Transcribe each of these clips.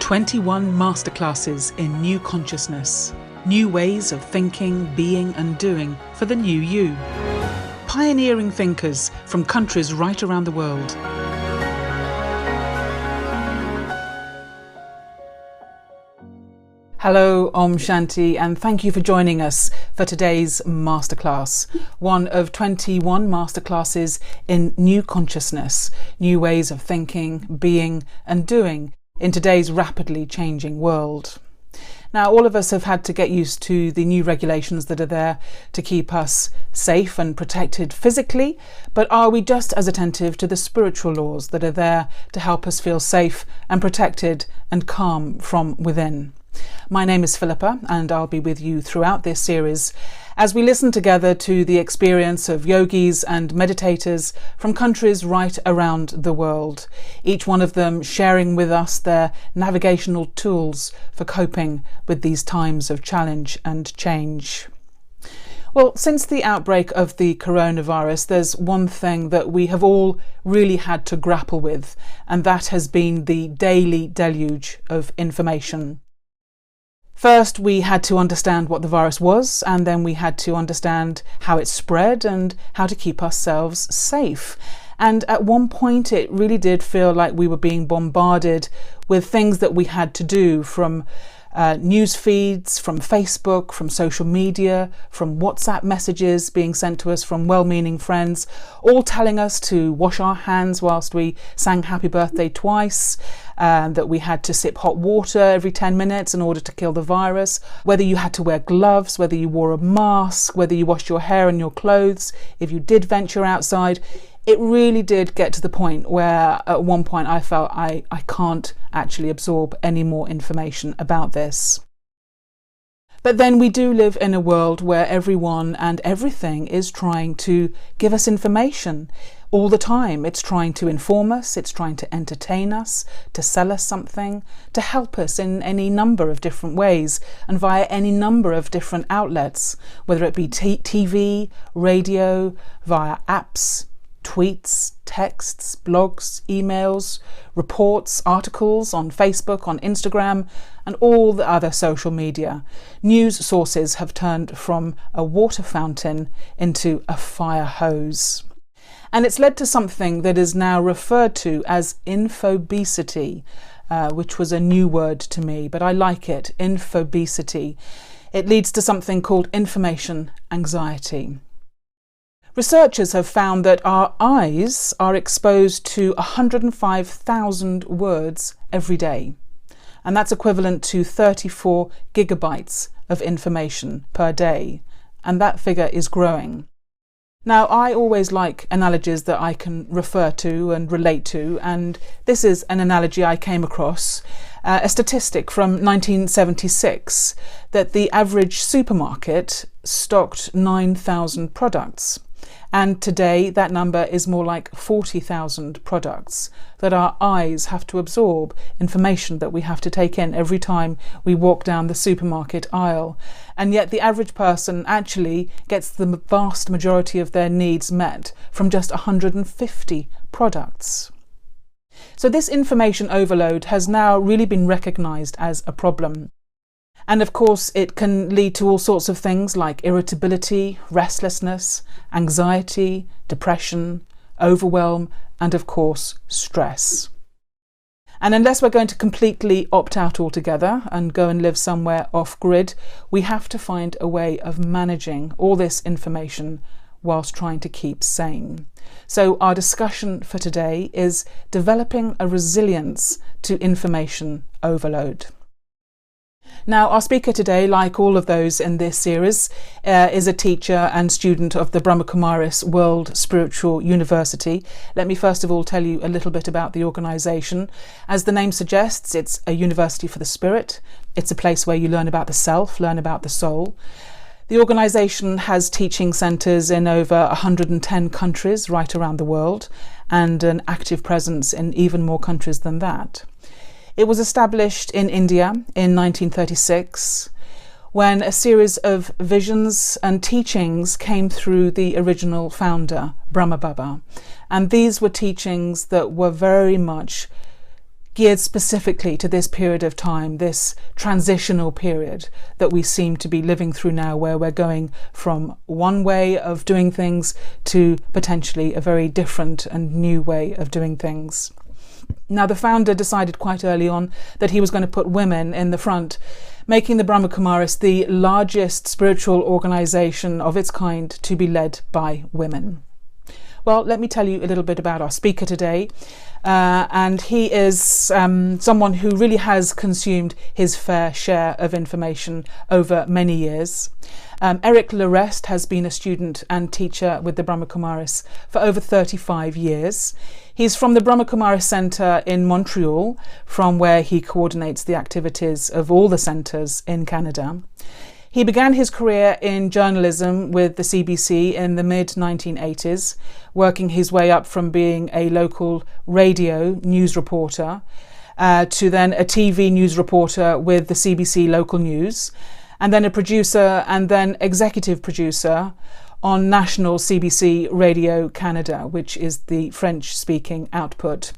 21 masterclasses in new consciousness, new ways of thinking, being and doing for the new you. Pioneering thinkers from countries right around the world. Hello, Om Shanti, and thank you for joining us for today's masterclass, one of 21 masterclasses in new consciousness, new ways of thinking, being and doing in today's rapidly changing world. Now, all of us have had to get used to the new regulations that are there to keep us safe and protected physically, but are we just as attentive to the spiritual laws that are there to help us feel safe and protected and calm from within? My name is Philippa, and I'll be with you throughout this series as we listen together to the experience of yogis and meditators from countries right around the world, each one of them sharing with us their navigational tools for coping with these times of challenge and change. Well, since the outbreak of the coronavirus, there's one thing that we have all really had to grapple with, and that has been the daily deluge of information. First, we had to understand what the virus was, and then we had to understand how it spread and how to keep ourselves safe. And at one point, it really did feel like we were being bombarded with things that we had to do, from news feeds, from Facebook, from social media, from WhatsApp messages being sent to us from well-meaning friends, all telling us to wash our hands whilst we sang happy birthday twice, that we had to sip hot water every 10 minutes in order to kill the virus, whether you had to wear gloves, whether you wore a mask, whether you washed your hair and your clothes, if you did venture outside. It really did get to the point where at one point I felt I can't actually absorb any more information about this. But then we do live in a world where everyone and everything is trying to give us information all the time. It's trying to inform us, it's trying to entertain us, to sell us something, to help us in any number of different ways and via any number of different outlets, whether it be TV, radio, via apps, tweets, texts, blogs, emails, reports, articles on Facebook, on Instagram, and all the other social media. News sources have turned from a water fountain into a fire hose. And it's led to something that is now referred to as infobesity, which was a new word to me, but I like it, infobesity. It leads to something called information anxiety. Researchers have found that our eyes are exposed to 105,000 words every day, and that's equivalent to 34 gigabytes of information per day, and that figure is growing. Now, I always like analogies that I can refer to and relate to, and this is an analogy I came across, a statistic from 1976, that the average supermarket stocked 9,000 products. And today that number is more like 40,000 products that our eyes have to absorb, information that we have to take in every time we walk down the supermarket aisle. And yet the average person actually gets the vast majority of their needs met from just 150 products. So this information overload has now really been recognised as a problem. And of course, it can lead to all sorts of things like irritability, restlessness, anxiety, depression, overwhelm, and of course, stress. And unless we're going to completely opt out altogether and go and live somewhere off-grid, we have to find a way of managing all this information whilst trying to keep sane. So our discussion for today is developing a resilience to information overload. Now, our speaker today, like all of those in this series, is a teacher and student of the Brahma Kumaris World Spiritual University. Let me first of all tell you a little bit about the organisation. As the name suggests, it's a university for the spirit. It's a place where you learn about the self, learn about the soul. The organisation has teaching centres in over 110 countries right around the world, and an active presence in even more countries than that. It was established in India in 1936 when a series of visions and teachings came through the original founder, Brahma Baba. And these were teachings that were very much geared specifically to this period of time, this transitional period that we seem to be living through now, where we're going from one way of doing things to potentially a very different and new way of doing things. Now, the founder decided quite early on that he was going to put women in the front, making the Brahma Kumaris the largest spiritual organisation of its kind to be led by women. Well, let me tell you a little bit about our speaker today. And he is someone who really has consumed his fair share of information over many years. Eric Reste has been a student and teacher with the Brahma Kumaris for over 35 years. He's from the Brahma Kumaris Centre in Montreal, from where he coordinates the activities of all the centres in Canada. He began his career in journalism with the CBC in the mid-1980s, working his way up from being a local radio news reporter to then a TV news reporter with the CBC Local News, and then a producer and then executive producer on national CBC Radio Canada, which is the French-speaking output.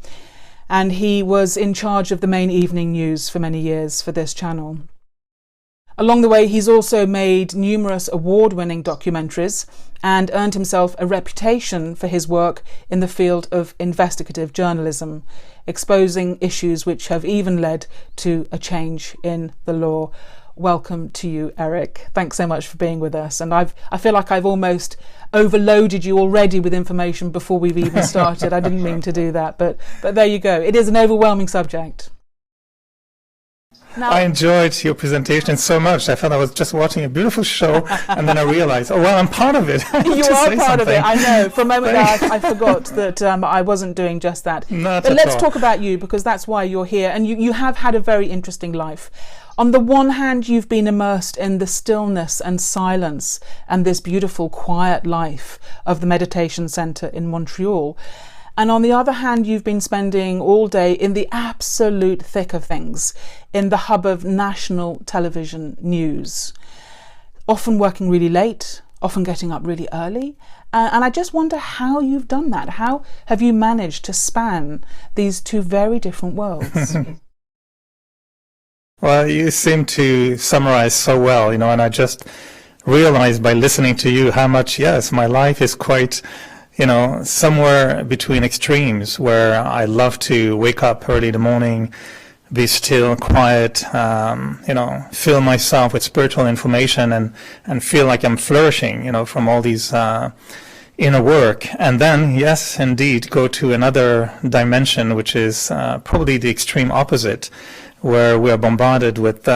And he was in charge of the main evening news for many years for this channel. Along the way, he's also made numerous award-winning documentaries and earned himself a reputation for his work in the field of investigative journalism, exposing issues which have even led to a change in the law. Welcome to you, Eric. Thanks so much for being with us. And I feel like I've almost overloaded you already with information before we've even started. I didn't mean to do that, but there you go. It is an overwhelming subject. Now, I enjoyed your presentation so much. I felt I was just watching a beautiful show, and then I realized, oh, well, I'm part of it. You are part of it, I know. For a moment there, I forgot that I wasn't doing just that. Not but at let's all. talk about you, because that's why you're here. And you have had a very interesting life. On the one hand, you've been immersed in the stillness and silence and this beautiful, quiet life of the meditation centre in Montreal. And on the other hand, you've been spending all day in the absolute thick of things, in the hub of national television news, often working really late, often getting up really early. And I just wonder how you've done that. How have you managed to span these two very different worlds? Well, you seem to summarize so well, and I just realized by listening to you how much, yes, my life is quite, somewhere between extremes, where I love to wake up early in the morning, be still, quiet, fill myself with spiritual information and feel like I'm flourishing, from all these inner work. And then, yes, indeed, go to another dimension, which is probably the extreme opposite, where we are bombarded with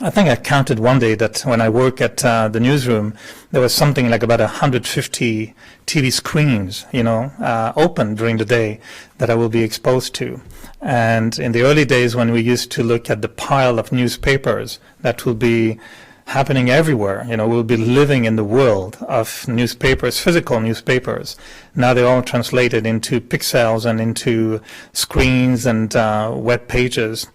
I think I counted one day that when I work at the newsroom, there was something like about 150 TV screens, open during the day that I will be exposed to. And in the early days when we used to look at the pile of newspapers that will be happening everywhere, we'll be living in the world of newspapers, physical newspapers. Now they're all translated into pixels and into screens and web pages.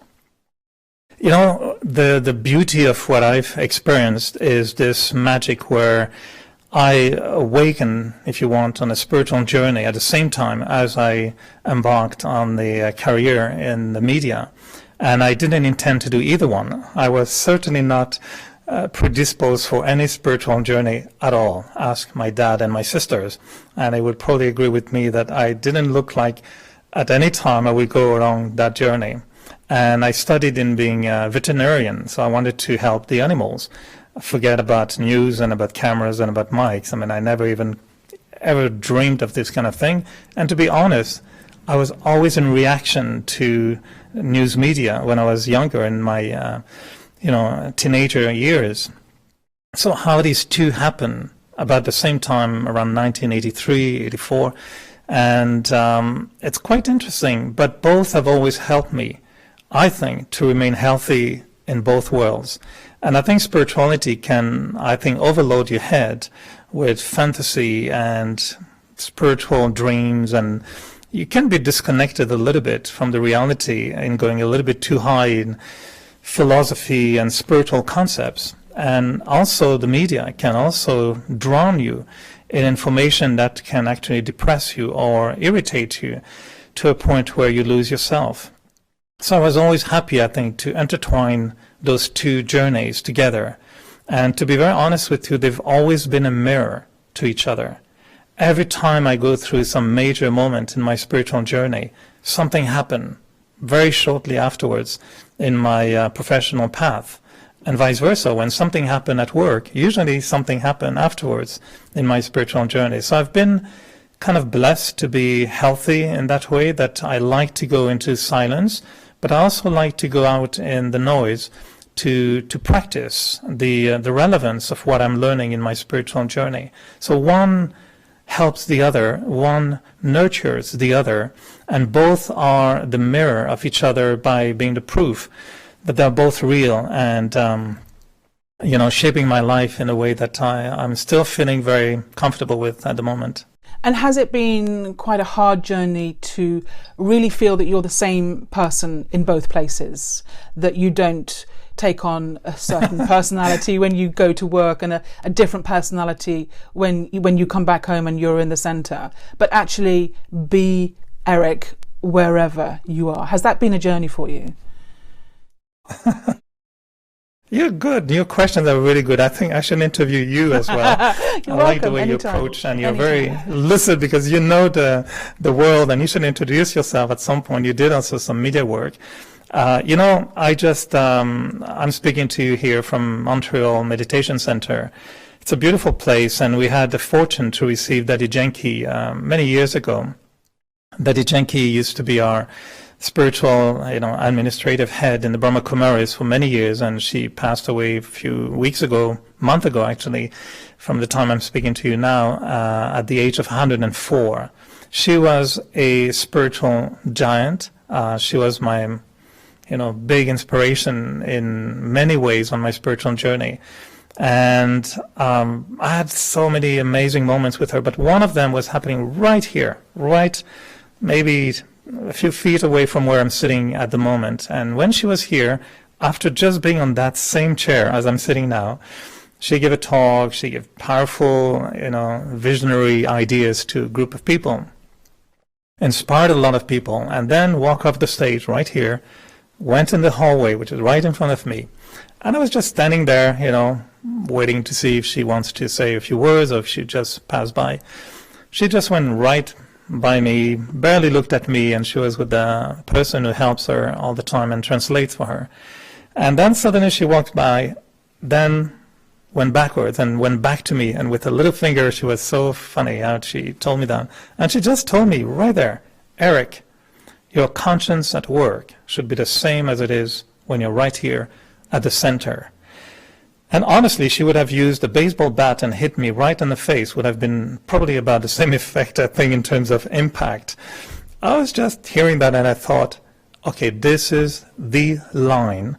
The beauty of what I've experienced is this magic where I awaken, if you want, on a spiritual journey at the same time as I embarked on the career in the media. And I didn't intend to do either one. I was certainly not predisposed for any spiritual journey at all. Ask my dad and my sisters, and they would probably agree with me that I didn't look like at any time I would go along that journey. And I studied in being a veterinarian, so I wanted to help the animals. Forget about news and about cameras and about mics. I mean, I never even ever dreamed of this kind of thing. And to be honest, I was always in reaction to news media when I was younger in my, teenager years. So how these two happen about the same time, around 1983, 84, and it's quite interesting. But both have always helped me, I think, to remain healthy in both worlds. And I think spirituality can, overload your head with fantasy and spiritual dreams, and you can be disconnected a little bit from the reality and going a little bit too high in philosophy and spiritual concepts. And also the media can also drown you in information that can actually depress you or irritate you to a point where you lose yourself. So I was always happy, I think, to intertwine those two journeys together. And to be very honest with you, they've always been a mirror to each other. Every time I go through some major moment in my spiritual journey, something happened very shortly afterwards in my professional path. And vice versa, when something happened at work, usually something happened afterwards in my spiritual journey. So I've been kind of blessed to be healthy in that way, that I like to go into silence, but I also like to go out in the noise to practice the relevance of what I'm learning in my spiritual journey. So one helps the other, one nurtures the other, and both are the mirror of each other by being the proof that they're both real and shaping my life in a way that I'm still feeling very comfortable with at the moment. And has it been quite a hard journey to really feel that you're the same person in both places, that you don't take on a certain personality when you go to work and a different personality when you come back home and you're in the centre, but actually be Eric wherever you are? Has that been a journey for you? You're good. Your questions are really good. I think I should interview you as well. I like the way anytime. you approach, and you're very lucid because you know the world, and you should introduce yourself at some point. You did also some media work. I'm speaking to you here from Montreal Meditation Center. It's a beautiful place, and we had the fortune to receive Daddy Genki many years ago. Daddy Genki used to be our spiritual, administrative head in the Brahma Kumaris for many years, and she passed away a month ago actually, from the time I'm speaking to you now, at the age of 104. She was a spiritual giant. She was my, big inspiration in many ways on my spiritual journey. And I had so many amazing moments with her, but one of them was happening right here, maybe a few feet away from where I'm sitting at the moment. And when she was here, after just being on that same chair as I'm sitting now, she gave a talk, she gave powerful, visionary ideas to a group of people, inspired a lot of people, and then walked off the stage right here, went in the hallway, which is right in front of me. And I was just standing there, waiting to see if she wants to say a few words or if she just passed by. She just went right by me, barely looked at me, and she was with the person who helps her all the time and translates for her. And then suddenly she walked by, then went backwards and went back to me, and with a little finger, she was so funny how she told me that. And she just told me right there, Eric, your conscience at work should be the same as it is when you're right here at the center. And honestly, she would have used a baseball bat and hit me right in the face, would have been probably about the same effect, I think, in terms of impact. I was just hearing that and I thought, okay, this is the line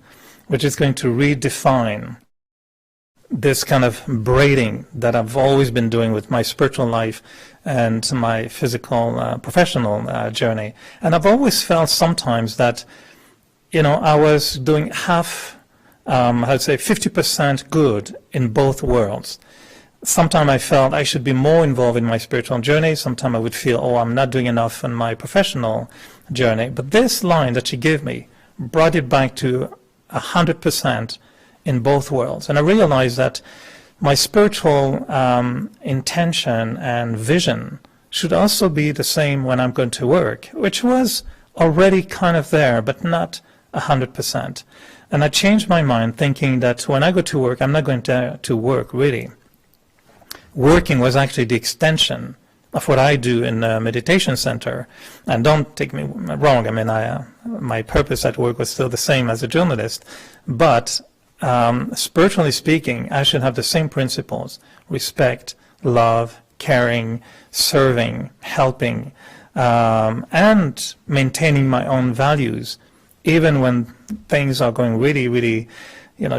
which is going to redefine this kind of braiding that I've always been doing with my spiritual life and my physical, professional journey. And I've always felt sometimes that, I was doing I'd say 50% good in both worlds. Sometimes I felt I should be more involved in my spiritual journey. Sometimes I would feel, I'm not doing enough in my professional journey. But this line that she gave me brought it back to 100% in both worlds. And I realized that my spiritual intention and vision should also be the same when I'm going to work, which was already kind of there, but not 100%. And I changed my mind thinking that when I go to work, I'm not going to work really. Working was actually the extension of what I do in the meditation center. And don't take me wrong, my purpose at work was still the same as a journalist. But spiritually speaking, I should have the same principles: respect, love, caring, serving, helping, and maintaining my own values, even when things are going really, really,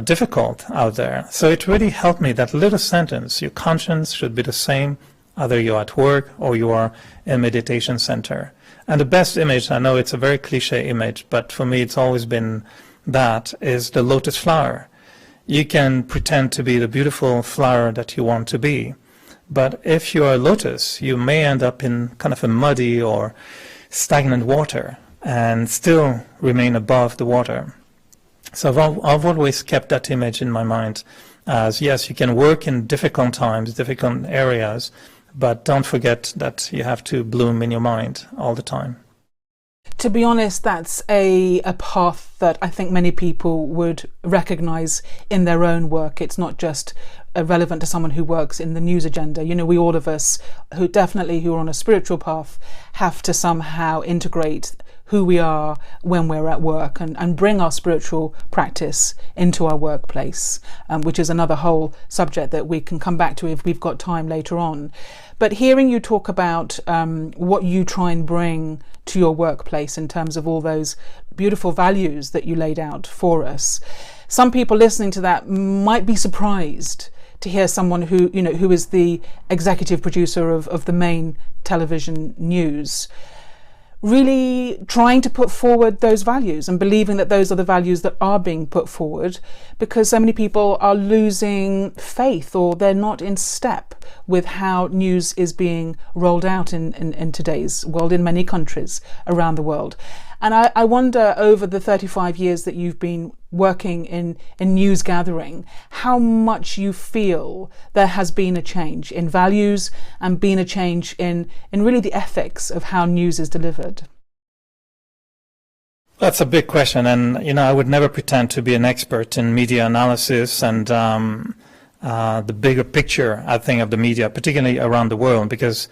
difficult out there. So it really helped me, that little sentence: your conscience should be the same, either you're at work or you are in a meditation center. And the best image, I know it's a very cliche image, but for me it's always been that, is the lotus flower. You can pretend to be the beautiful flower that you want to be, but if you're a lotus, you may end up in kind of a muddy or stagnant water. and still remain above the water. So I've always kept that image in my mind as, yes, you can work in difficult times, difficult areas, but don't forget that you have to bloom in your mind all the time. To be honest, that's a path that I think many people would recognise in their own work. It's not just relevant to someone who works in the news agenda. You know, we all of us who are on a spiritual path have to somehow integrate who we are when we're at work and bring our spiritual practice into our workplace, which is another whole subject that we can come back to if we've got time later on. But hearing you talk about what you try and bring to your workplace in terms of all those beautiful values that you laid out for us, some people listening to that might be surprised to hear someone who is the executive producer of the main television news really trying to put forward those values and believing that those are the values that are being put forward, because so many people are losing faith or they're not in step with how news is being rolled out in today's world in many countries around the world. And I wonder, over the 35 years that you've been working in news gathering, how much you feel there has been a change in values and been a change in really the ethics of how news is delivered. That's a big question, and I would never pretend to be an expert in media analysis and the bigger picture, I think, of the media, particularly around the world, because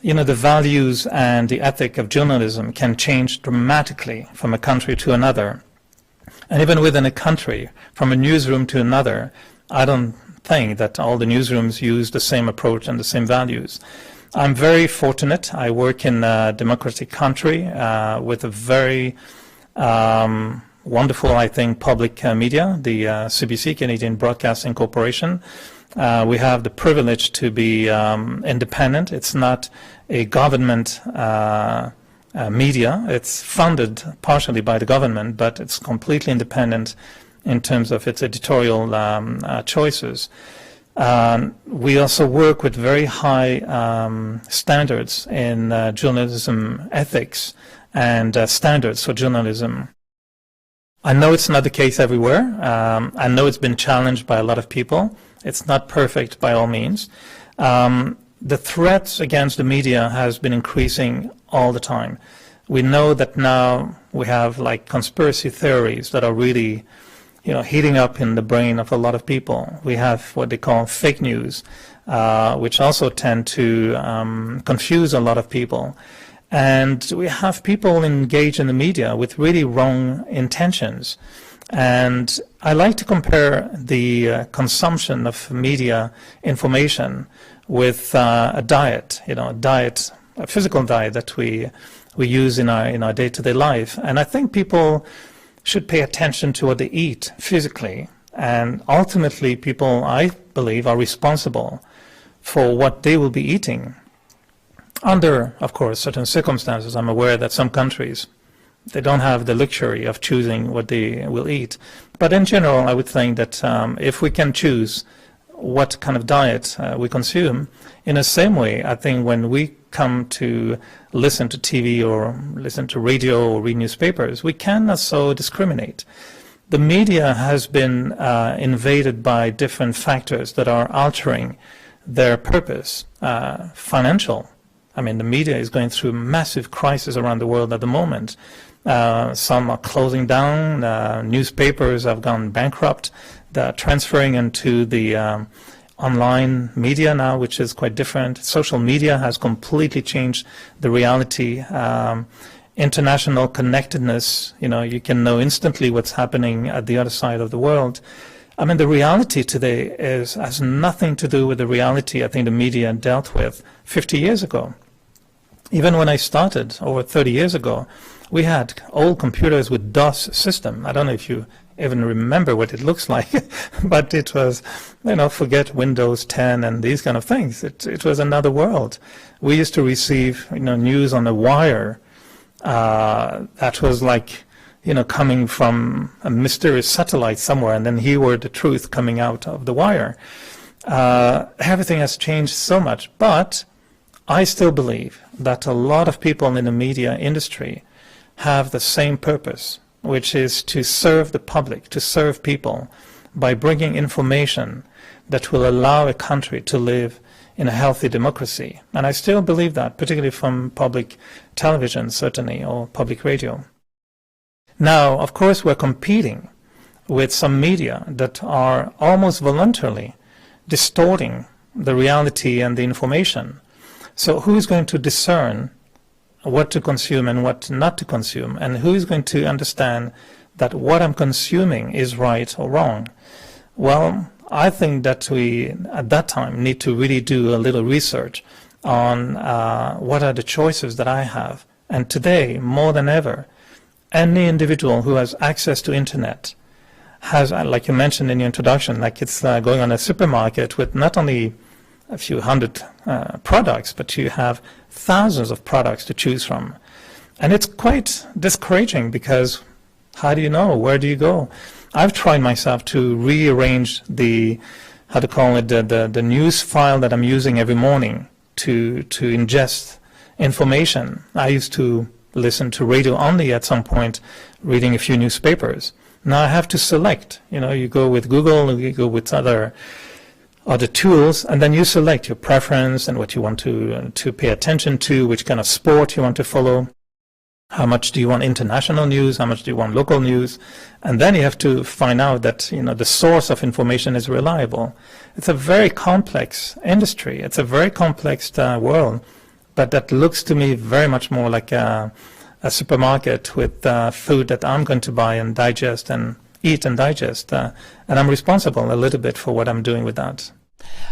the values and the ethic of journalism can change dramatically from a country to another. And even within a country, from a newsroom to another, I don't think that all the newsrooms use the same approach and the same values. I'm very fortunate. I work in a democratic country with a very wonderful, I think, public media, the CBC, Canadian Broadcasting Corporation. We have the privilege to be independent. It's not a government media. It's funded partially by the government, but it's completely independent in terms of its editorial choices. We also work with very high standards in journalism ethics and standards for journalism. I know it's not the case everywhere. I know it's been challenged by a lot of people. It's not perfect by all means. The threats against the media has been increasing all the time. We know that now we have conspiracy theories that are really heating up in the brain of a lot of people. We have what they call fake news, which also tend to confuse a lot of people. And we have people engaged in the media with really wrong intentions. And I like to compare the consumption of media information with a diet, a physical diet that we use in our day-to-day life. And I think people should pay attention to what they eat physically. And ultimately, people, I believe, are responsible for what they will be eating. Under, of course, certain circumstances. I'm aware that some countries, they don't have the luxury of choosing what they will eat. But in general, I would think that if we can choose what kind of diet we consume, in the same way, I think when we come to listen to TV or listen to radio or read newspapers, we cannot so discriminate. The media has been invaded by different factors that are altering their purpose. Financial. I mean, the media is going through a massive crisis around the world at the moment. Some are closing down. Newspapers have gone bankrupt. They're transferring into the online media now, which is quite different. Social media has completely changed the reality. International connectedness, you can know instantly what's happening at the other side of the world. I mean, the reality today has nothing to do with the reality I think the media dealt with 50 years ago. Even when I started over 30 years ago, we had old computers with DOS system. I don't know if you even remember what it looks like, but it was, forget Windows 10 and these kind of things. It was another world. We used to receive, news on a wire that was like, coming from a mysterious satellite somewhere, and then here were the truth coming out of the wire. Everything has changed so much, but I still believe that a lot of people in the media industry have the same purpose, which is to serve the public, to serve people by bringing information that will allow a country to live in a healthy democracy. And I still believe that, particularly from public television, certainly, or public radio. Now, of course, we're competing with some media that are almost voluntarily distorting the reality and the information. So who is going to discern what to consume and what not to consume? And who is going to understand that what I'm consuming is right or wrong? Well, I think that we, at that time, need to really do a little research on what are the choices that I have. And today, more than ever, any individual who has access to internet has, like you mentioned in your introduction, like it's going on a supermarket with not only a few hundred products, but you have thousands of products to choose from. And it's quite discouraging because how do you know? Where do you go? I've tried myself to rearrange the, how to call it, the news file that I'm using every morning to ingest information. I used to listen to radio only at some point, reading a few newspapers. Now I have to select. You know, you go with Google, you go with other tools, and then you select your preference and what you want to pay attention to, which kind of sport you want to follow. How much do you want international news? How much do you want local news? And then you have to find out that, you know, the source of information is reliable. It's a very complex industry. It's a very complex world, but that looks to me very much more like a supermarket with food that I'm going to buy and digest and eat and digest. And I'm responsible a little bit for what I'm doing with that.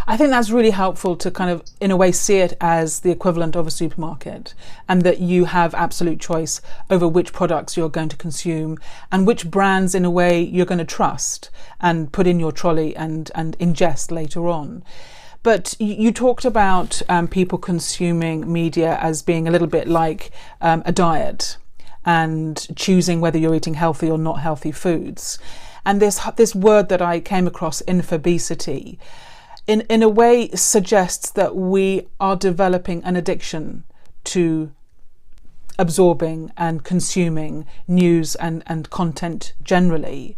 I think that's really helpful to kind of, in a way, see it as the equivalent of a supermarket, and that you have absolute choice over which products you're going to consume and which brands, in a way, you're going to trust and put in your trolley and ingest later on. But you talked about people consuming media as being a little bit like a diet and choosing whether you're eating healthy or not healthy foods. And this word that I came across, infobesity, in a way suggests that we are developing an addiction to absorbing and consuming news and content generally.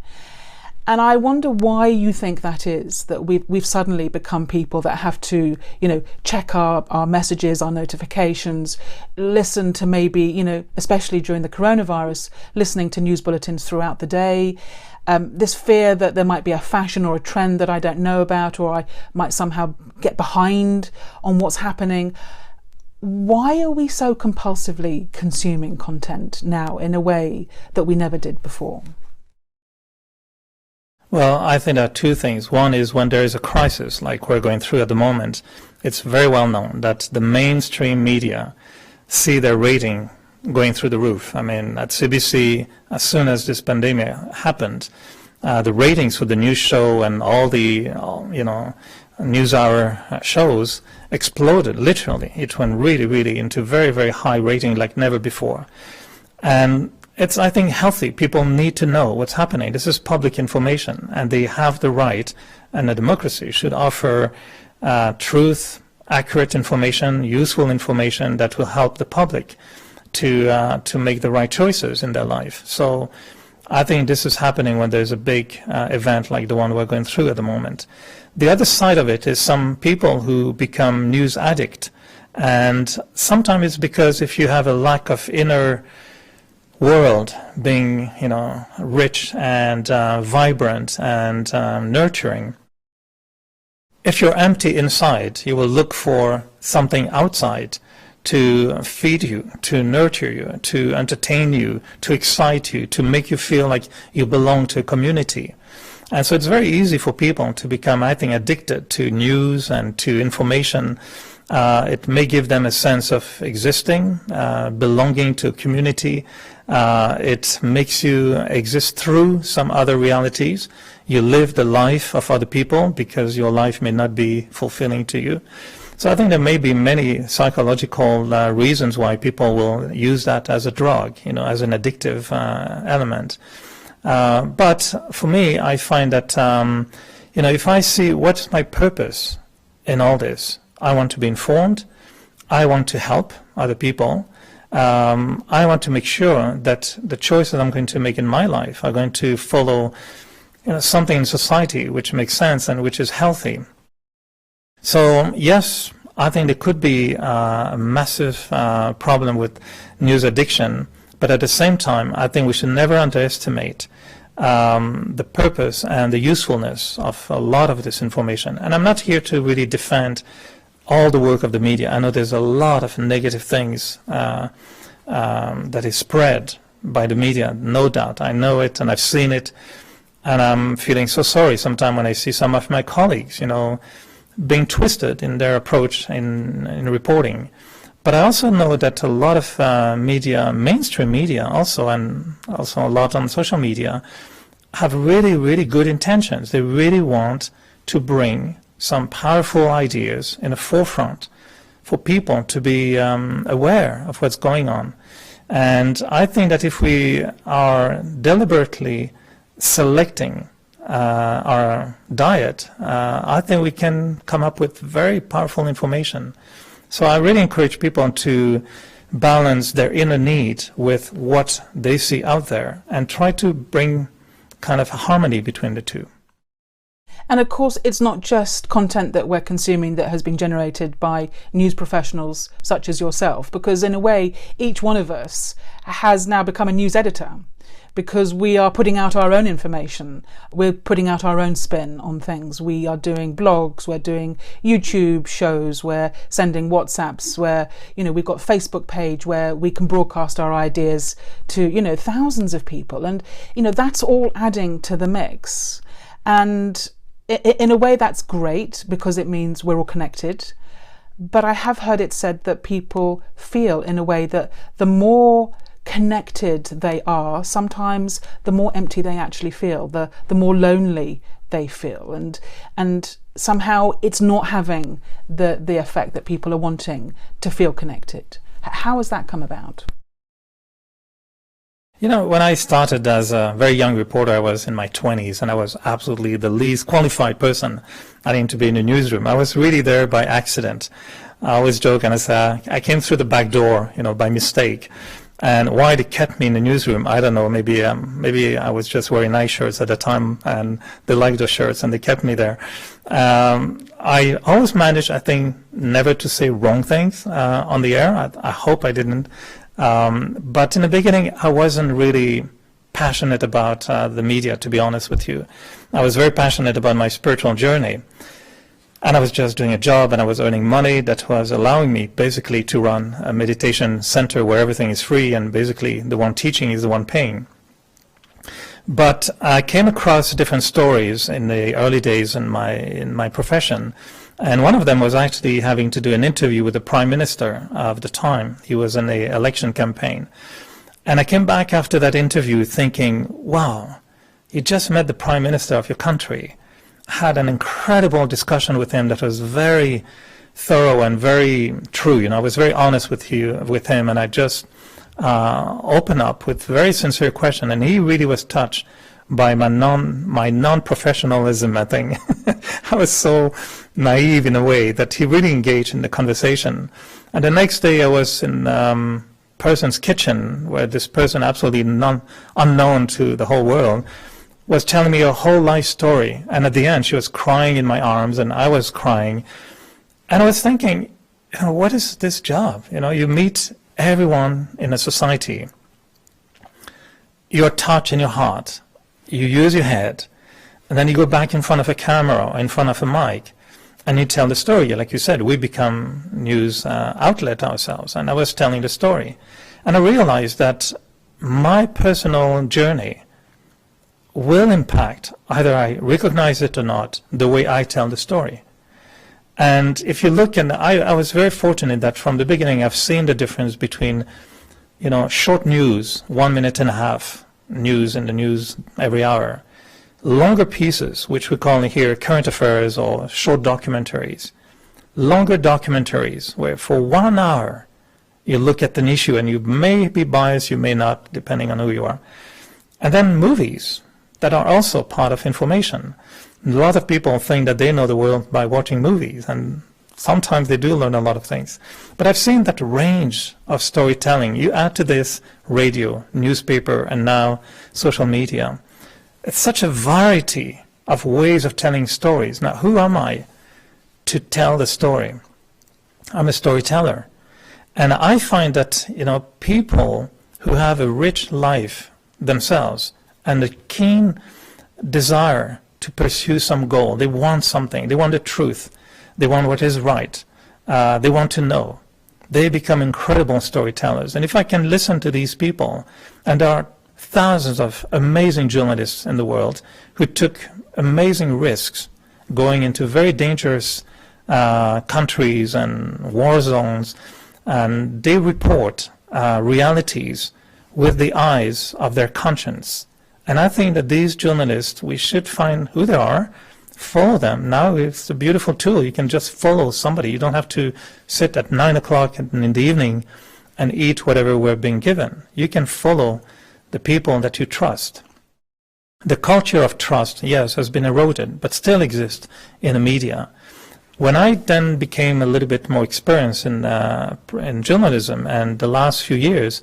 And I wonder why you think that is, that we've suddenly become people that have to, you know, check our messages, our notifications, listen to maybe, you know, especially during the coronavirus, listening to news bulletins throughout the day. This fear that there might be a fashion or a trend that I don't know about, or I might somehow get behind on what's happening. Why are we so compulsively consuming content now in a way that we never did before? Well, I think there are two things. One is when there is a crisis like we're going through at the moment, it's very well known that the mainstream media see their rating going through the roof. I mean, at CBC, as soon as this pandemic happened, the ratings for the news show and all the, you know, news hour shows exploded, literally. It went really, really into very, very high rating like never before. And it's, I think, healthy. People need to know what's happening. This is public information, and they have the right, and a democracy should offer truth, accurate information, useful information that will help the public to make the right choices in their life. So I think this is happening when there's a big event like the one we're going through at the moment. The other side of it is some people who become news addict, and sometimes it's because if you have a lack of inner world being, you know, rich and vibrant and nurturing, if you're empty inside, you will look for something outside to feed you, to nurture you, to entertain you, to excite you, to make you feel like you belong to a community. And so it's very easy for people to become, I think, addicted to news and to information. It may give them a sense of existing, belonging to a community. It makes you exist through some other realities. You live the life of other people because your life may not be fulfilling to you. So I think there may be many psychological reasons why people will use that as a drug, you know, as an addictive element. But for me, I find that, you know, if I see what's my purpose in all this, I want to be informed, I want to help other people, I want to make sure that the choices I'm going to make in my life are going to follow, something in society which makes sense and which is healthy. So yes, I think there could be a massive problem with news addiction, but at the same time, I think we should never underestimate the purpose and the usefulness of a lot of this information. And I'm not here to really defend all the work of the media. I know there's a lot of negative things that is spread by the media, no doubt. I know it and I've seen it, and I'm feeling so sorry sometimes when I see some of my colleagues, being twisted in their approach in reporting. But I also know that a lot of media, mainstream media also, and also a lot on social media, have really, really good intentions. They really want to bring some powerful ideas in the forefront for people to be aware of what's going on. And I think that if we are deliberately selecting our diet, I think we can come up with very powerful information. So I really encourage people to balance their inner need with what they see out there and try to bring kind of a harmony between the two. And of course, it's not just content that we're consuming that has been generated by news professionals such as yourself, because in a way, each one of us has now become a news editor, because we are putting out our own information. We're putting out our own spin on things. We are doing blogs, we're doing YouTube shows, we're sending WhatsApps, we've got a Facebook page where we can broadcast our ideas to, thousands of people. And, that's all adding to the mix. And in a way, that's great because it means we're all connected. But I have heard it said that people feel in a way that the more connected they are, sometimes the more empty they actually feel, the more lonely they feel. And somehow it's not having the effect that people are wanting to feel connected. How has that come about? When I started as a very young reporter, I was in my 20s, and I was absolutely the least qualified person I think to be in the newsroom. I was really there by accident. I always joke and I say I came through the back door, by mistake. And why they kept me in the newsroom, I don't know. Maybe I was just wearing nice shirts at the time, and they liked those shirts, and they kept me there. I always managed, I think, never to say wrong things on the air. I hope I didn't. But in the beginning, I wasn't really passionate about the media, to be honest with you. I was very passionate about my spiritual journey. And I was just doing a job, and I was earning money that was allowing me basically to run a meditation center where everything is free, and basically the one teaching is the one paying. But I came across different stories in the early days in my profession. And one of them was actually having to do an interview with the Prime Minister of the time. He was in the election campaign. And I came back after that interview thinking, wow, you just met the Prime Minister of your country. Had an incredible discussion with him that was very thorough and very true. I was very honest with him, and I just opened up with very sincere question. And he really was touched by my non-professionalism, I think. I was so naive in a way that he really engaged in the conversation. And the next day I was in person's kitchen where this person, absolutely unknown to the whole world, was telling me a whole life story. And at the end she was crying in my arms, and I was crying. And I was thinking, what is this job? You meet everyone in a society. You're touched in your heart. You use your head, and then you go back in front of a camera or in front of a mic, and you tell the story. Like you said, we become news outlet ourselves, and I was telling the story. And I realized that my personal journey will impact, either I recognize it or not, the way I tell the story. And if you look, and I was very fortunate that from the beginning I've seen the difference between, short news, 1 minute and a half, news in the news every hour, longer pieces, which we call here current affairs or short documentaries, longer documentaries where for 1 hour you look at an issue, and you may be biased, you may not, depending on who you are. And then movies that are also part of information. A lot of people think that they know the world by watching movies, and sometimes they do learn a lot of things. But I've seen that range of storytelling. You add to this radio, newspaper, and now social media. It's such a variety of ways of telling stories. Now, who am I to tell the story? I'm a storyteller. And I find that, people who have a rich life themselves and a keen desire to pursue some goal, they want something, they want the truth, they want what is right, they want to know. They become incredible storytellers. And if I can listen to these people, and there are thousands of amazing journalists in the world who took amazing risks going into very dangerous countries and war zones, and they report realities with the eyes of their conscience. And I think that these journalists, we should find who they are, follow them. Now it's a beautiful tool. You can just follow somebody. You don't have to sit at 9 o'clock in the evening and eat whatever we're being given. You can follow the people that you trust. The culture of trust, yes, has been eroded, but still exists in the media. When I then became a little bit more experienced in journalism, and the last few years,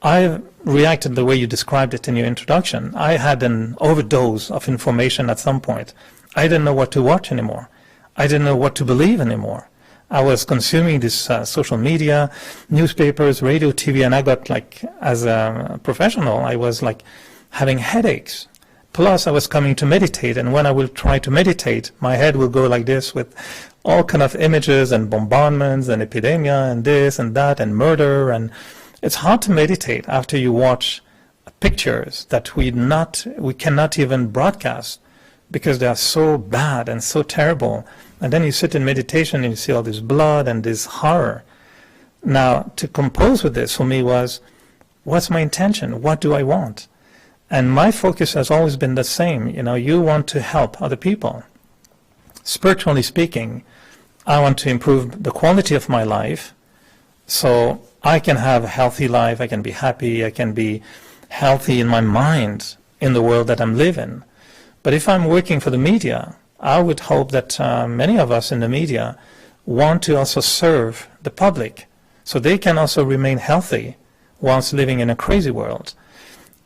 I reacted the way you described it in your introduction. I had an overdose of information at some point. I didn't know what to watch anymore. I didn't know what to believe anymore. I was consuming this social media, newspapers, radio, TV, and I got as a professional, I was having headaches. Plus, I was coming to meditate, and when I will try to meditate, my head will go like this with all kind of images and bombardments and epidemia and this and that and murder, and it's hard to meditate after you watch pictures that we cannot even broadcast because they are so bad and so terrible. And then you sit in meditation and you see all this blood and this horror. Now, to compose with this for me was, what's my intention? What do I want? And my focus has always been the same. You want to help other people. Spiritually speaking, I want to improve the quality of my life so I can have a healthy life, I can be happy, I can be healthy in my mind in the world that I'm living. But if I'm working for the media, I would hope that many of us in the media want to also serve the public so they can also remain healthy whilst living in a crazy world.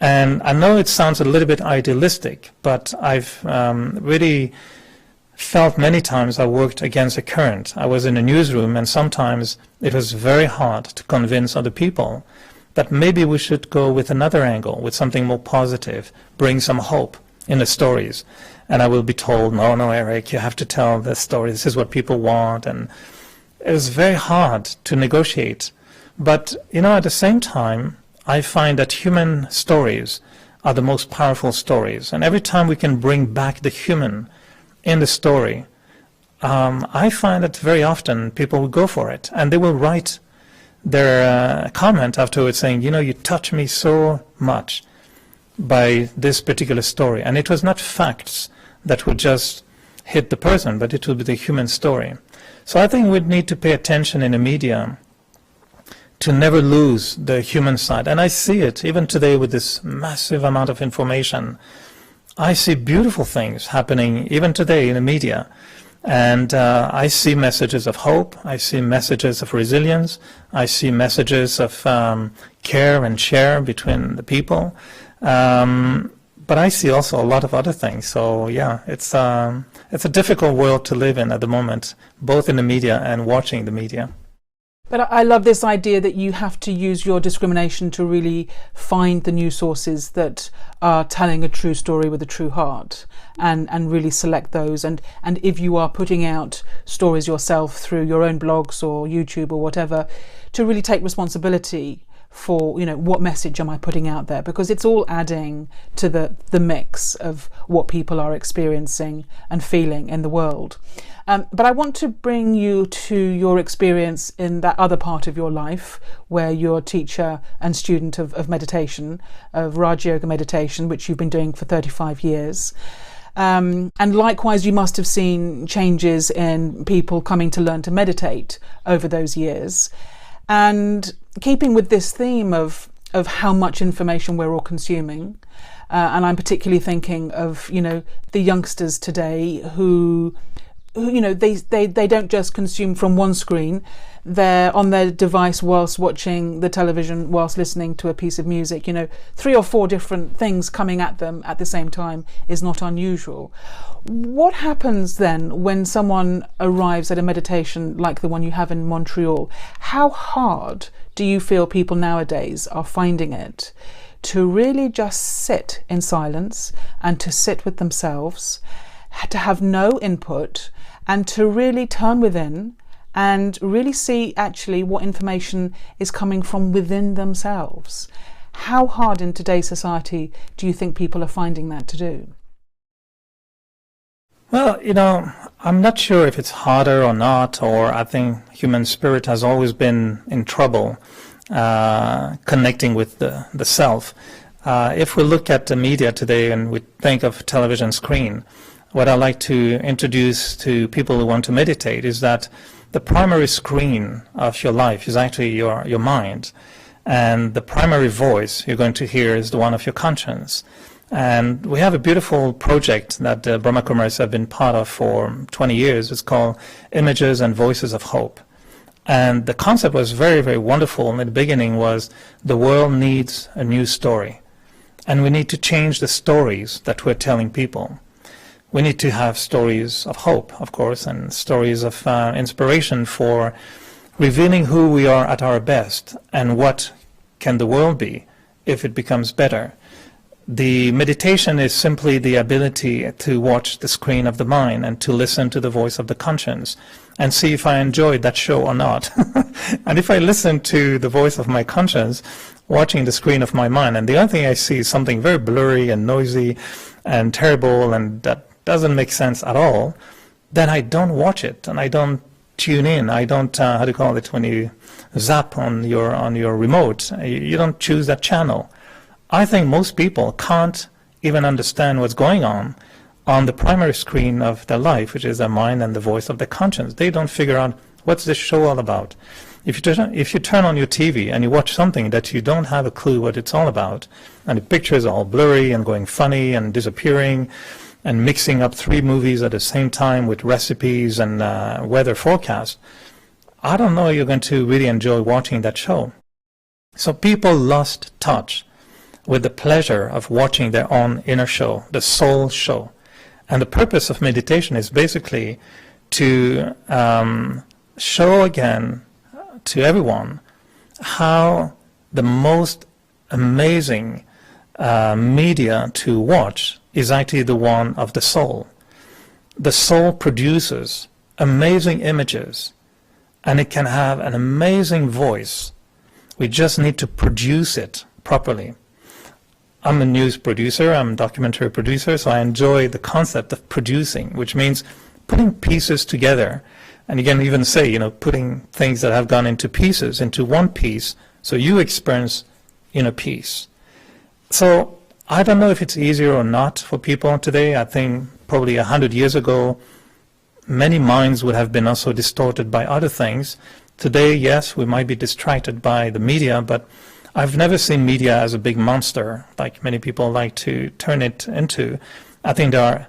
And I know it sounds a little bit idealistic, but I've really felt many times I worked against a current. I was in a newsroom, and sometimes it was very hard to convince other people that maybe we should go with another angle, with something more positive, bring some hope in the stories. And I will be told, no, Eric, you have to tell the story. This is what people want. And it was very hard to negotiate. But, at the same time, I find that human stories are the most powerful stories. And every time we can bring back the human in the story, I find that very often people will go for it. And they will write their comment afterwards saying, you touch me so much by this particular story. And it was not facts that would just hit the person, but it would be the human story. So I think we'd need to pay attention in the media to never lose the human side. And I see it even today with this massive amount of information. I see beautiful things happening even today in the media. And I see messages of hope. I see messages of resilience. I see messages of care and share between the people. But I see also a lot of other things. So yeah, it's a difficult world to live in at the moment, both in the media and watching the media. But I love this idea that you have to use your discrimination to really find the news sources that are telling a true story with a true heart, and really select those. And if you are putting out stories yourself through your own blogs or YouTube or whatever, to really take responsibility for, what message am I putting out there? Because it's all adding to the mix of what people are experiencing and feeling in the world. But I want to bring you to your experience in that other part of your life where you're a teacher and student of meditation, of Raja Yoga meditation, which you've been doing for 35 years. And likewise, you must have seen changes in people coming to learn to meditate over those years. And keeping with this theme of how much information we're all consuming, and I'm particularly thinking of, the youngsters today who you know, they don't just consume from one screen. They're on their device whilst watching the television, whilst listening to a piece of music. You know, 3 or 4 different things coming at them at the same time is not unusual. What happens then when someone arrives at a meditation like the one you have in Montreal? How hard do you feel people nowadays are finding it to really just sit in silence and to sit with themselves, to have no input, and to really turn within and really see actually what information is coming from within themselves? How hard in today's society do you think people are finding that to do? Well, you know, I'm not sure if it's harder or not, or I think human spirit has always been in trouble connecting with the self. If we look at the media today and we think of television screen, what I like to introduce to people who want to meditate is that the primary screen of your life is actually your mind. And the primary voice you're going to hear is the one of your conscience. And we have a beautiful project that the Brahma Kumaris have been part of for 20 years. It's called Images and Voices of Hope. And the concept was very, very wonderful. And in the beginning was the world needs a new story. And we need to change the stories that we're telling people. We need to have stories of hope, of course, and stories of inspiration for revealing who we are at our best and what can the world be if it becomes better. The meditation is simply the ability to watch the screen of the mind and to listen to the voice of the conscience and see if I enjoyed that show or not. And if I listen to the voice of my conscience, watching the screen of my mind, and the only thing I see is something very blurry and noisy and terrible and that doesn't make sense at all, then I don't watch it and I don't tune in. I don't, how do you call it, when you zap on your remote, you don't choose that channel. I think most people can't even understand what's going on the primary screen of their life, which is their mind and the voice of their conscience. They don't figure out what's this show all about. If you turn on your TV and you watch something that you don't have a clue what it's all about, and the pictures are all blurry and going funny and disappearing, and mixing up 3 movies at the same time with recipes and weather forecast, I don't know you're going to really enjoy watching that show. So people lost touch with the pleasure of watching their own inner show, the soul show. And the purpose of meditation is basically to show again to everyone how the most amazing media to watch is actually the one of the soul. The soul produces amazing images, and it can have an amazing voice. We just need to produce it properly. I'm a news producer, I'm a documentary producer, so I enjoy the concept of producing, which means putting pieces together. And you can even say, you know, putting things that have gone into pieces into one piece, so you experience inner peace. So I don't know if it's easier or not for people today. I think probably 100 years ago, many minds would have been also distorted by other things. Today, yes, we might be distracted by the media, but I've never seen media as a big monster, like many people like to turn it into. I think there are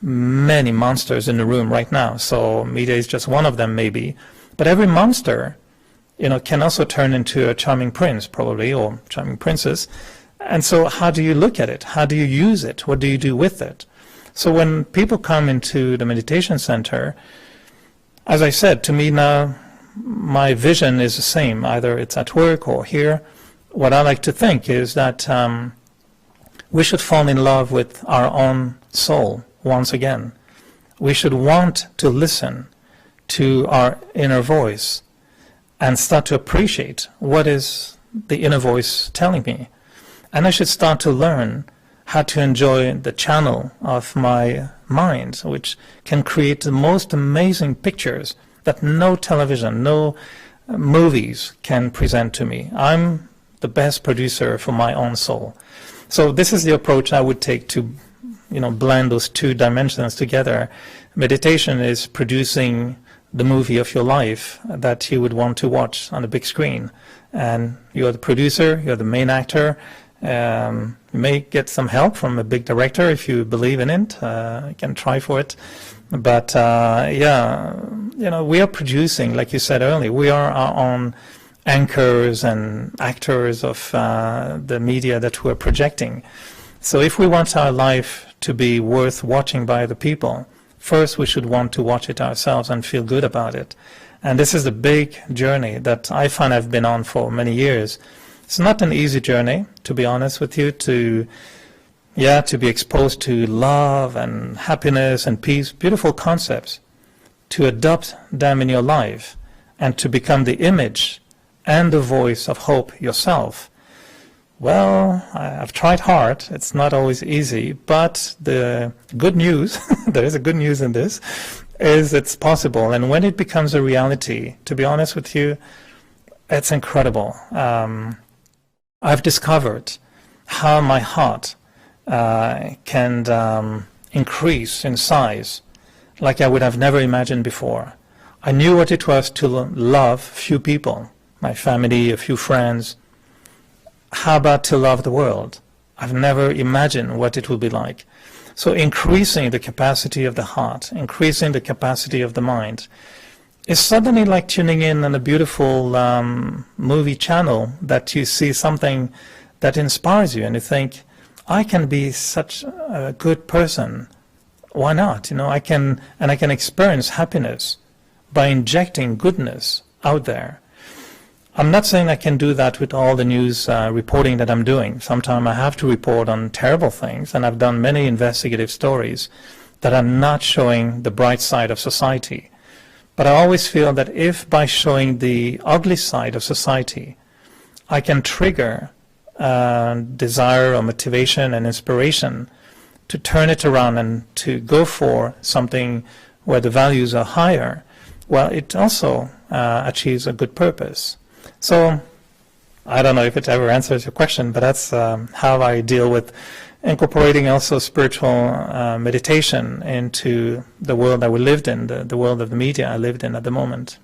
many monsters in the room right now, so media is just one of them maybe. But every monster, you know, can also turn into a charming prince, probably, or charming princess. And so how do you look at it? How do you use it? What do you do with it? So when people come into the meditation center, as I said, to me now, my vision is the same. Either it's at work or here. What I like to think is that we should fall in love with our own soul once again. We should want to listen to our inner voice and start to appreciate what is the inner voice telling me. And I should start to learn how to enjoy the channel of my mind, which can create the most amazing pictures that no television, no movies can present to me. I'm the best producer for my own soul. So this is the approach I would take to, you know, blend those 2 dimensions together. Meditation is producing the movie of your life that you would want to watch on the big screen. And you're the producer, you're the main actor, You may get some help from a big director if you believe in it. You can try for it. But yeah, we are producing, like you said earlier, we are our own anchors and actors of the media that we're projecting. So if we want our life to be worth watching by other people, first we should want to watch it ourselves and feel good about it. And this is a big journey that I find I've been on for many years. It's not an easy journey, to be honest with you, to be exposed to love and happiness and peace, beautiful concepts, to adopt them in your life and to become the image and the voice of hope yourself. Well, I've tried hard. It's not always easy, but the good news, there is a good news in this, is it's possible. And when it becomes a reality, to be honest with you, it's incredible. I've discovered how my heart can increase in size like I would have never imagined before. I knew what it was to love few people, my family, a few friends. How about to love the world? I've never imagined what it would be like. So increasing the capacity of the heart, increasing the capacity of the mind, is suddenly like tuning in on a beautiful movie channel that you see something that inspires you and you think, I can be such a good person. Why not? I can experience happiness by injecting goodness out there. I'm not saying I can do that with all the news reporting that I'm doing. Sometimes I have to report on terrible things, and I've done many investigative stories that are not showing the bright side of society. But I always feel that if by showing the ugly side of society, I can trigger desire or motivation and inspiration to turn it around and to go for something where the values are higher, well, it also achieves a good purpose. So I don't know if it ever answers your question, but that's how I deal with incorporating also spiritual meditation into the world that we lived in, the world of the media I lived in at the moment.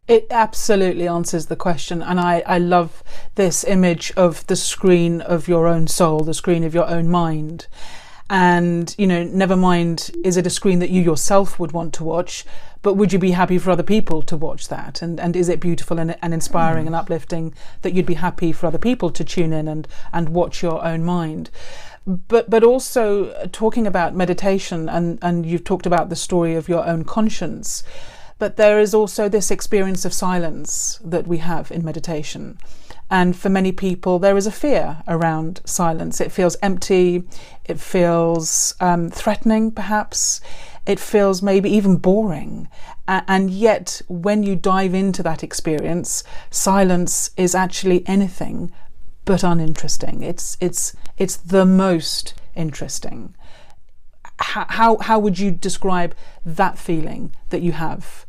It absolutely answers the question, and I love this image of the screen of your own soul, the screen of your own mind. And, never mind, is it a screen that you yourself would want to watch, but would you be happy for other people to watch that? And is it beautiful and inspiring and uplifting that you'd be happy for other people to tune in and watch your own mind? But also talking about meditation, and you've talked about the story of your own conscience, but there is also this experience of silence that we have in meditation. And for many people, there is a fear around silence. It feels empty, it feels threatening, perhaps. It feels maybe even boring. And yet, when you dive into that experience, silence is actually anything but uninteresting. It's the most interesting. How would you describe that feeling that you have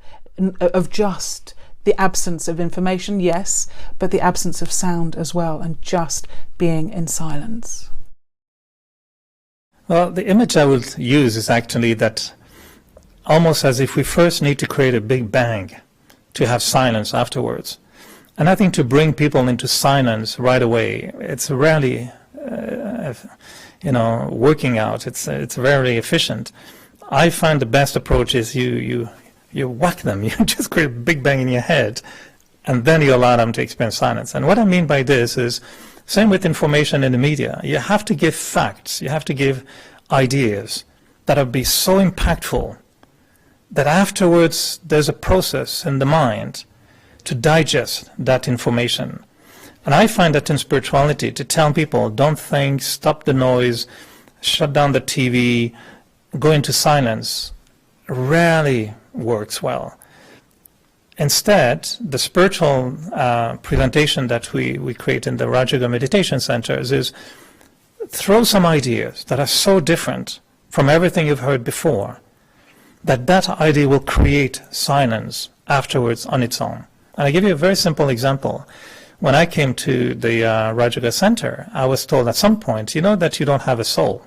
of just the absence of information, yes, but the absence of sound as well, and just being in silence? Well, the image I would use is actually that almost as if we first need to create a big bang to have silence afterwards. And I think to bring people into silence right away, it's rarely, working out. It's very efficient. I find the best approach is you whack them. You just create a big bang in your head, and then you allow them to experience silence. And what I mean by this is, same with information in the media. You have to give facts. You have to give ideas that will be so impactful that afterwards there's a process in the mind to digest that information. And I find that in spirituality, to tell people, don't think, stop the noise, shut down the TV, go into silence, rarely works well. Instead, the spiritual presentation that we create in the Raj Yoga meditation centers is throw some ideas that are so different from everything you've heard before that idea will create silence afterwards on its own. And I give you a very simple example. When I came to the Raj Yoga center, I was told at some point, that you don't have a soul.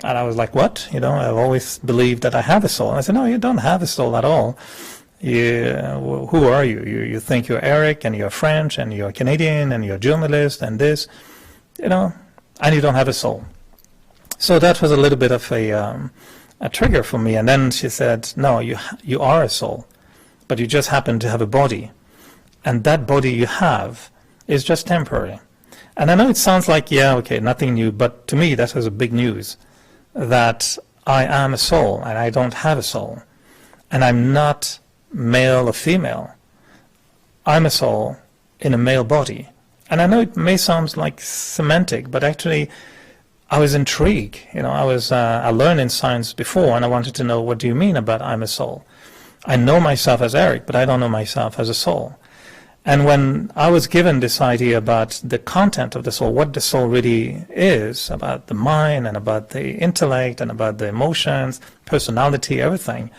And I was like, what? I've always believed that I have a soul. And I said, no, you don't have a soul at all. Who are you? You think you're Eric, and you're French, and you're Canadian, and you're a journalist, and this. and you don't have a soul. So that was a little bit of a trigger for me. And then she said, no, you are a soul, but you just happen to have a body. And that body you have is just temporary. And I know it sounds like, yeah, okay, nothing new, but to me that was a big news, that I am a soul and I don't have a soul. And I'm not male or female. I'm a soul in a male body. And I know it may sound like semantic, but actually I was intrigued. I learned in science before, and I wanted to know, what do you mean about I'm a soul? I know myself as Eric, but I don't know myself as a soul. And when I was given this idea about the content of the soul, what the soul really is, about the mind and about the intellect and about the emotions, personality, everything,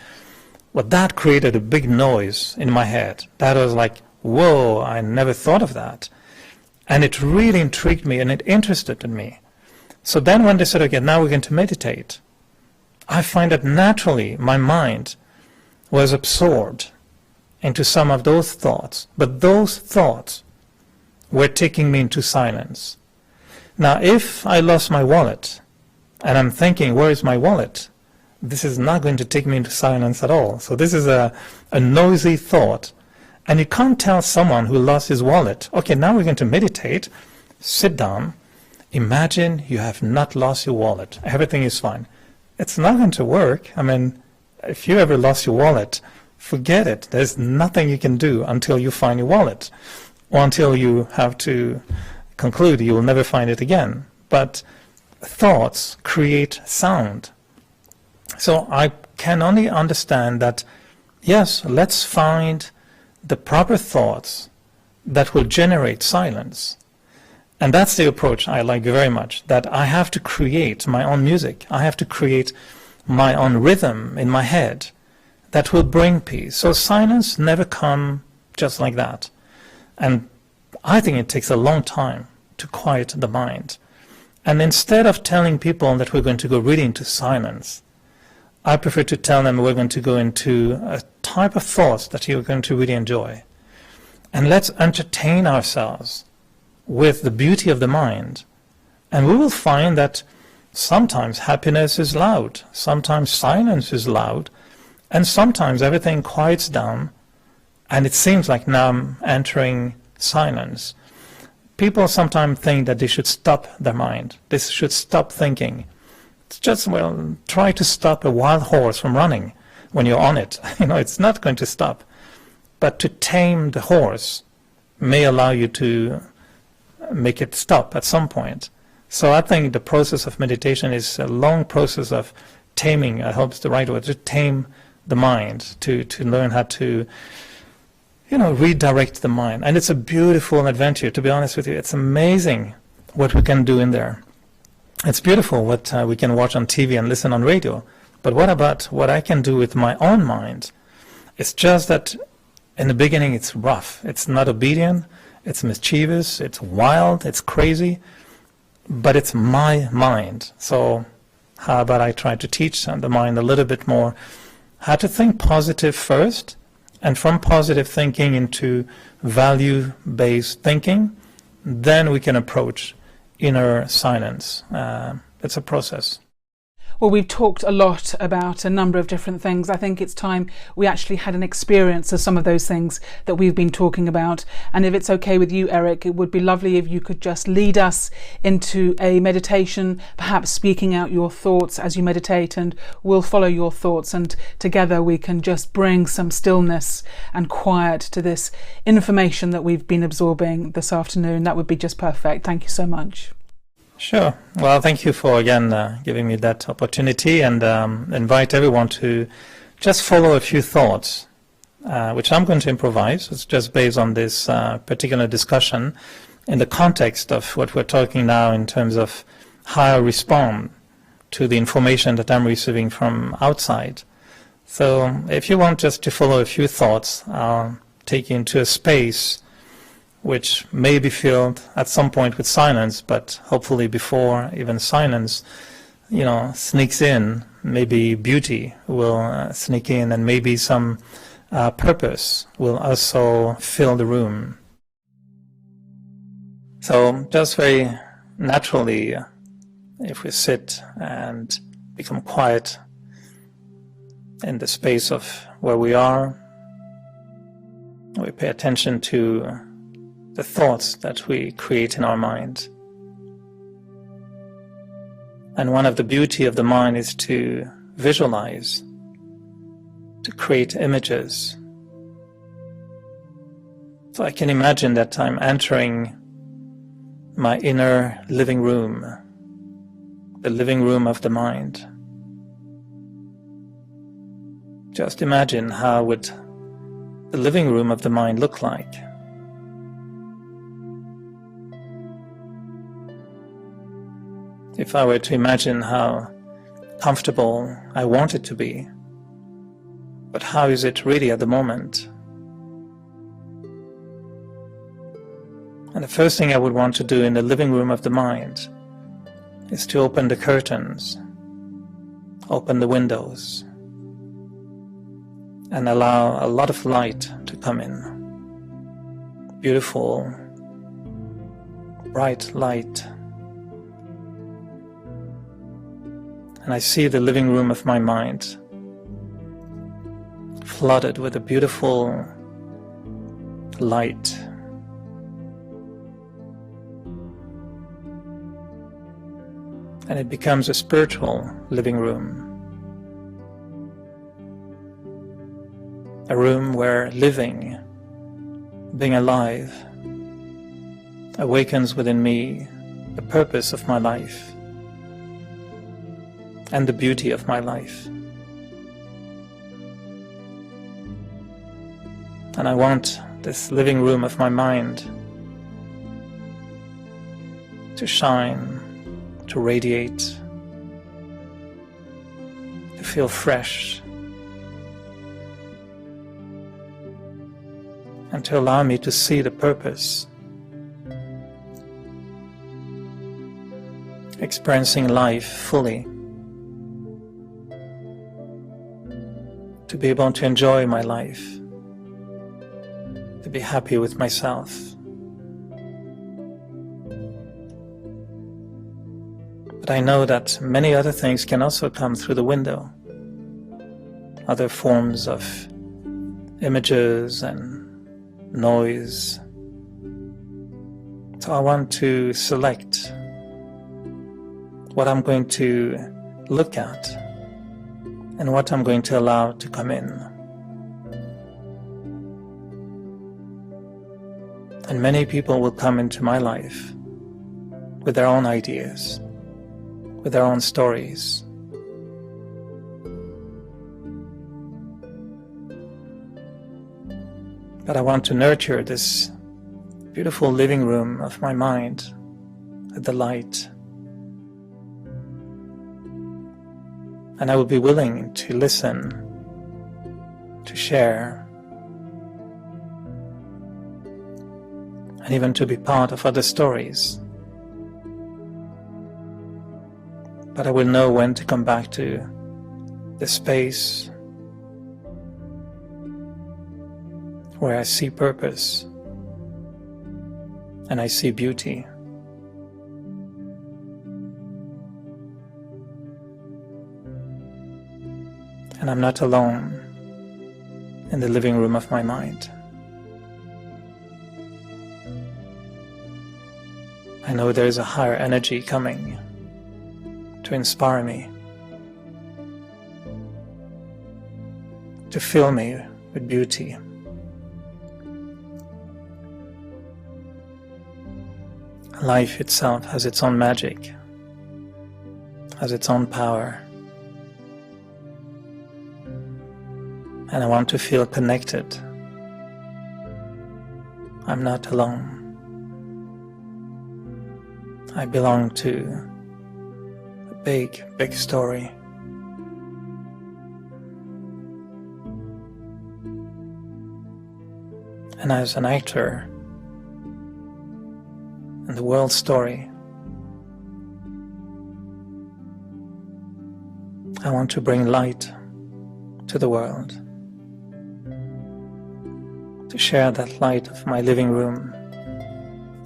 well, that created a big noise in my head. That was like, whoa, I never thought of that. And it really intrigued me and it interested in me. So then when they said, okay, now we're going to meditate, I find that naturally my mind was absorbed into some of those thoughts, but those thoughts were taking me into silence. Now, if I lost my wallet and I'm thinking, where is my wallet? This is not going to take me into silence at all. So this is a noisy thought. And you can't tell someone who lost his wallet, okay, now we're going to meditate, sit down, imagine you have not lost your wallet. Everything is fine. It's not going to work. I mean, if you ever lost your wallet, forget it. There's nothing you can do until you find your wallet, or until you have to conclude you will never find it again. But thoughts create sound. So I can only understand that, yes, let's find the proper thoughts that will generate silence. And that's the approach I like very much, that I have to create my own music. I have to create my own rhythm in my head that will bring peace. So silence never comes just like that. And I think it takes a long time to quiet the mind. And instead of telling people that we're going to go really into silence, I prefer to tell them we're going to go into a type of thoughts that you're going to really enjoy. And let's entertain ourselves with the beauty of the mind. And we will find that sometimes happiness is loud, sometimes silence is loud, and sometimes everything quiets down and it seems like now I'm entering silence. People sometimes think that they should stop their mind. They should stop thinking. It's just, well, try to stop a wild horse from running when you're on it. It's not going to stop. But to tame the horse may allow you to make it stop at some point. So I think the process of meditation is a long process of taming. I hope it's the right word, to tame the mind, to learn how to, redirect the mind. And it's a beautiful adventure, to be honest with you. It's amazing what we can do in there. It's beautiful what we can watch on TV and listen on radio. But what about what I can do with my own mind? It's just that in the beginning it's rough. It's not obedient. It's mischievous. It's wild. It's crazy. But it's my mind. So how about I try to teach the mind a little bit more how to think positive first, and from positive thinking into value-based thinking, then we can approach inner silence. It's a process. Well, we've talked a lot about a number of different things. I think it's time we actually had an experience of some of those things that we've been talking about. And if it's okay with you, Eric, it would be lovely if you could just lead us into a meditation, perhaps speaking out your thoughts as you meditate, and we'll follow your thoughts, and together we can just bring some stillness and quiet to this information that we've been absorbing this afternoon. That would be just perfect. Thank you so much. Sure. Well, thank you for, again, giving me that opportunity, and invite everyone to just follow a few thoughts, which I'm going to improvise. It's just based on this particular discussion in the context of what we're talking now in terms of how I respond to the information that I'm receiving from outside. So if you want just to follow a few thoughts, I'll take you into a space which may be filled at some point with silence, but hopefully before even silence, sneaks in, maybe beauty will sneak in, and maybe some purpose will also fill the room. So just very naturally, if we sit and become quiet in the space of where we are, we pay attention to the thoughts that we create in our mind. And one of the beauty of the mind is to visualize, to create images. So I can imagine that I'm entering my inner living room, the living room of the mind. Just imagine how would the living room of the mind look like. If I were to imagine how comfortable I want it to be, but how is it really at the moment? And the first thing I would want to do in the living room of the mind is to open the curtains, open the windows, and allow a lot of light to come in. Beautiful, bright light. And I see the living room of my mind flooded with a beautiful light. And it becomes a spiritual living room. A room where living, being alive, awakens within me the purpose of my life and the beauty of my life. And I want this living room of my mind to shine, to radiate, to feel fresh, and to allow me to see the purpose, experiencing life fully, to be able to enjoy my life, to be happy with myself. But I know that many other things can also come through the window, other forms of images and noise. So I want to select what I'm going to look at and what I'm going to allow to come in. And many people will come into my life with their own ideas, with their own stories. But I want to nurture this beautiful living room of my mind with the light. And I will be willing to listen, to share, and even to be part of other stories. But I will know when to come back to the space where I see purpose and I see beauty. And I'm not alone in the living room of my mind. I know there is a higher energy coming to inspire me, to fill me with beauty. Life itself has its own magic, has its own power. And I want to feel connected. I'm not alone. I belong to a big, big story. And as an actor in the world story, I want to bring light to the world, to share that light of my living room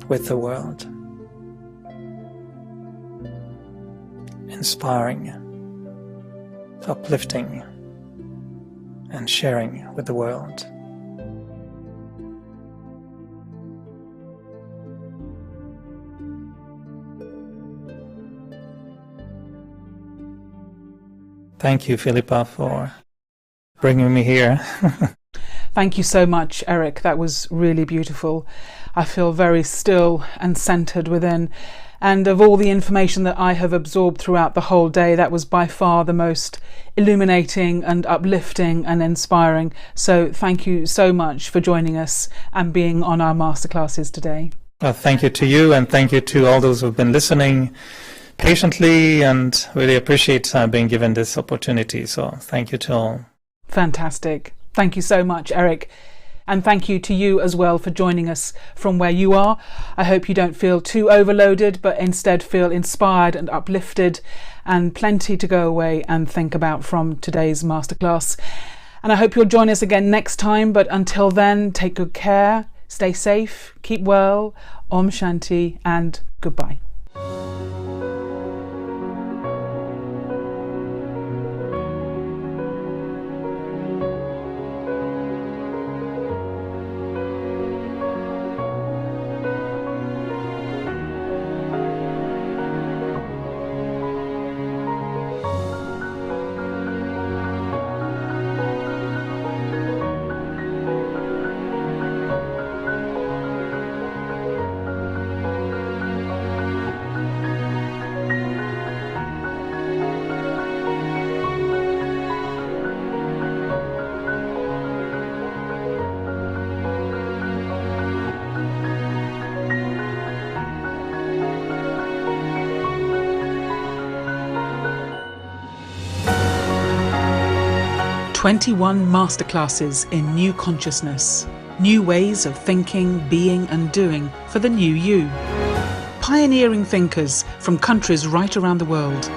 with the world. inspiring, uplifting, and sharing with the world. Thank you, Philippa, for bringing me here. Thank you so much, Eric. That was really beautiful. I feel very still and centered within. And of all the information that I have absorbed throughout the whole day, that was by far the most illuminating and uplifting and inspiring. So thank you so much for joining us and being on our masterclasses today. Well, thank you to you, and thank you to all those who have been listening patiently, and really appreciate being given this opportunity. So thank you to all. Fantastic. Thank you so much, Eric. And thank you to you as well for joining us from where you are. I hope you don't feel too overloaded, but instead feel inspired and uplifted, and plenty to go away and think about from today's masterclass. And I hope you'll join us again next time. But until then, take good care, stay safe, keep well, Om Shanti, and goodbye. "21 Masterclasses in New Consciousness. New ways of thinking, being and doing for the new you." Pioneering thinkers from countries right around the world.